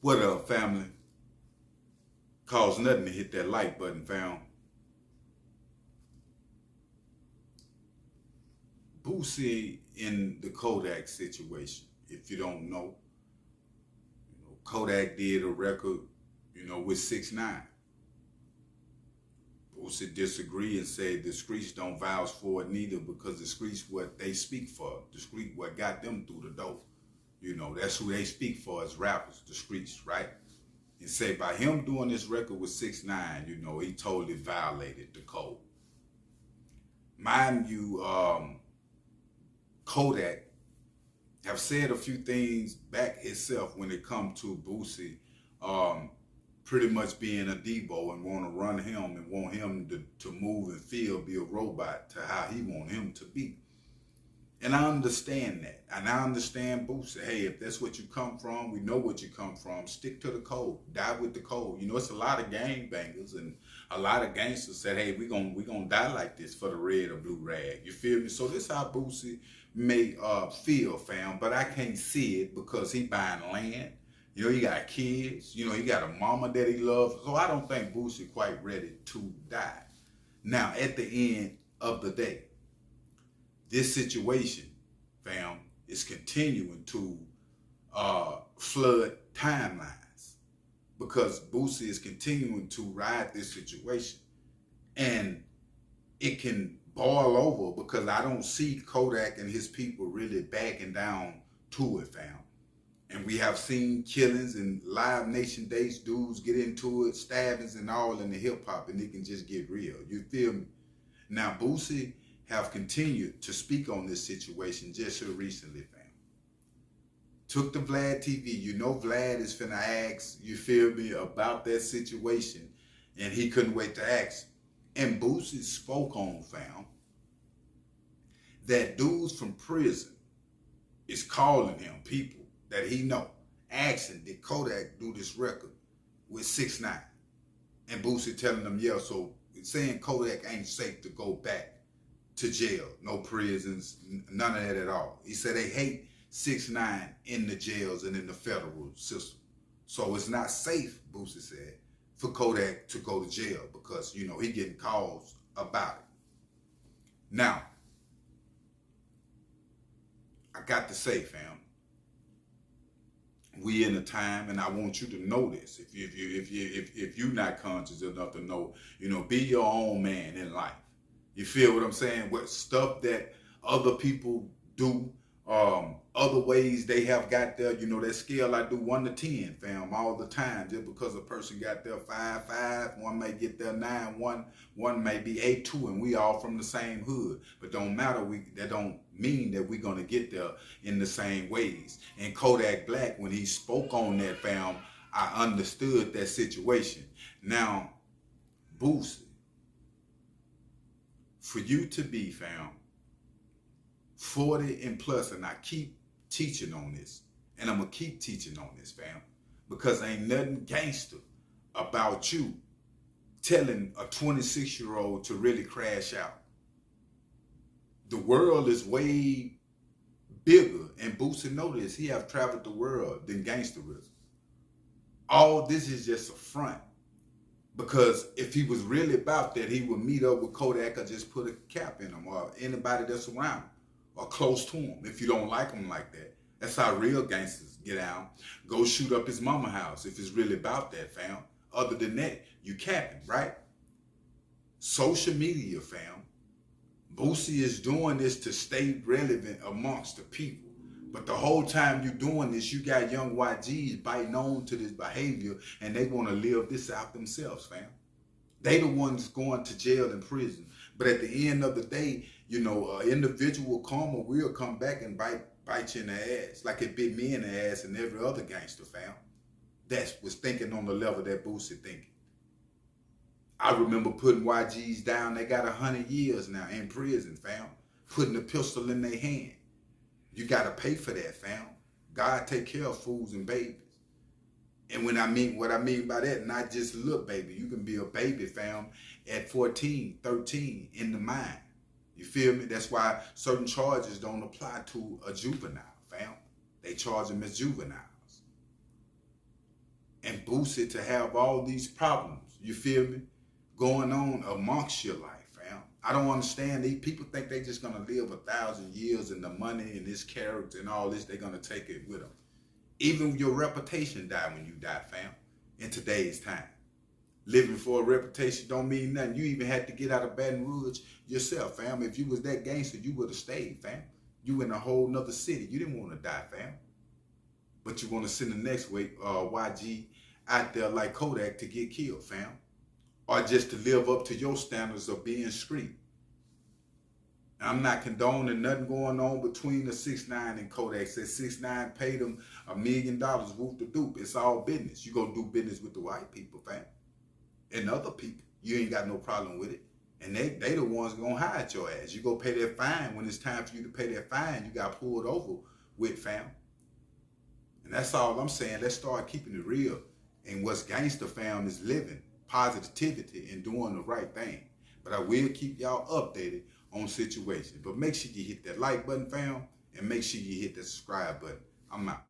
What up, family? Costs nothing to hit that like button, fam. Boosie in the Kodak situation. If you don't know, Kodak did a record, with 6ix9ine. Boosie disagreed and said the streets don't vouch for it neither because the streets what they speak for. The street what got them through the door. That's who they speak for as rappers, the streets, right? And say by him doing this record with 6ix9ine, he totally violated the code. Mind you, Kodak have said a few things back itself when it comes to Boosie pretty much being a Debo and want to run him and want him to move and feel, be a robot to how he want him to be. And I understand that. And I understand Boosie. Hey, if that's what you come from, we know what you come from. Stick to the code. Die with the code. It's a lot of gangbangers and a lot of gangsters said, hey, we gonna die like this for the red or blue rag. You feel me? So this how Boosie may feel, fam. But I can't see it because he buying land. He got kids. He got a mama that he loves. So I don't think Boosie quite ready to die. Now, at the end of the day, this situation, fam, is continuing to flood timelines because Boosie is continuing to ride this situation. And it can boil over because I don't see Kodak and his people really backing down to it, fam. And we have seen killings and Live Nation dates, dudes get into it, stabbings and all in the hip hop, and it can just get real. You feel me? Now, Boosie have continued to speak on this situation just so recently, fam. Took the Vlad TV. Vlad is finna ask, you feel me, about that situation, and he couldn't wait to ask. And Boosie spoke on, fam, that dudes from prison is calling him, people that he know, asking, did Kodak do this record with 6ix9ine? And Boosie telling them, yeah, so saying Kodak ain't safe to go back to jail, no prisons, none of that at all. He said they hate 6ix9ine in the jails and in the federal system. So it's not safe, Boosie said, for Kodak to go to jail because, he getting calls about it. Now, I got to say, fam, we in a time, and I want you to know this. If you're not conscious enough to know, be your own man in life. You feel what I'm saying? What stuff that other people do, other ways they have got there, that scale I do 1 to 10, fam, all the time. Just because a person got there 5, one may get there 9, one may be 8, 2, and we all from the same hood. But don't matter, that don't mean that we're gonna get there in the same ways. And Kodak Black, when he spoke on that, fam, I understood that situation. Now, Boosie, for you to be, fam, 40 and plus, and I keep teaching on this, and I'm gonna keep teaching on this, fam, because ain't nothing gangster about you telling a 26-year-old to really crash out. The world is way bigger, and Boosie know this. He have traveled the world than gangsterism. All this is just a front. Because if he was really about that, he would meet up with Kodak or just put a cap in him or anybody that's around him or close to him if you don't like him like that. That's how real gangsters get out. Go shoot up his mama house if it's really about that, fam. Other than that, you capping, right? Social media, fam. Boosie is doing this to stay relevant amongst the people. But the whole time you're doing this, you got young YGs biting on to this behavior and they want to live this out themselves, fam. They the ones going to jail and prison. But at the end of the day, individual karma will come back and bite you in the ass like it bit me in the ass and every other gangster, fam. That was thinking on the level that Boosie thinking. I remember putting YGs down. They got 100 years now in prison, fam. Putting a pistol in their hand. You got to pay for that, fam. God take care of fools and babies. And what I mean by that, not just a little baby. You can be a baby, fam, at 14, 13 in the mind. You feel me? That's why certain charges don't apply to a juvenile, fam. They charge them as juveniles. and Boosie to have all these problems, you feel me, going on amongst your life, fam. I don't understand. These people think they just gonna live 1,000 years and the money and this character and all this, they're gonna take it with them. Even your reputation die when you die, fam, in today's time. Living for a reputation don't mean nothing. You even had to get out of Baton Rouge yourself, fam. If you was that gangster, you would have stayed, fam. You in a whole nother city. You didn't want to die, fam. But you want to send the next YG out there like Kodak to get killed, fam. Or just to live up to your standards of being street. I'm not condoning nothing going on between the 6ix9ine and Kodak. Said 6ix9ine paid him $1 million, whoop the doop. It's all business. You gonna do business with the white people, fam. And other people. You ain't got no problem with it. And they the ones gonna hide your ass. You go pay that fine when it's time for you to pay that fine. You got pulled over with, fam. And that's all I'm saying. Let's start keeping it real. And what's gangster, fam, is living positivity and doing the right thing. But I will keep y'all updated on situations. But make sure you hit that like button, fam, and make sure you hit that subscribe button. I'm out.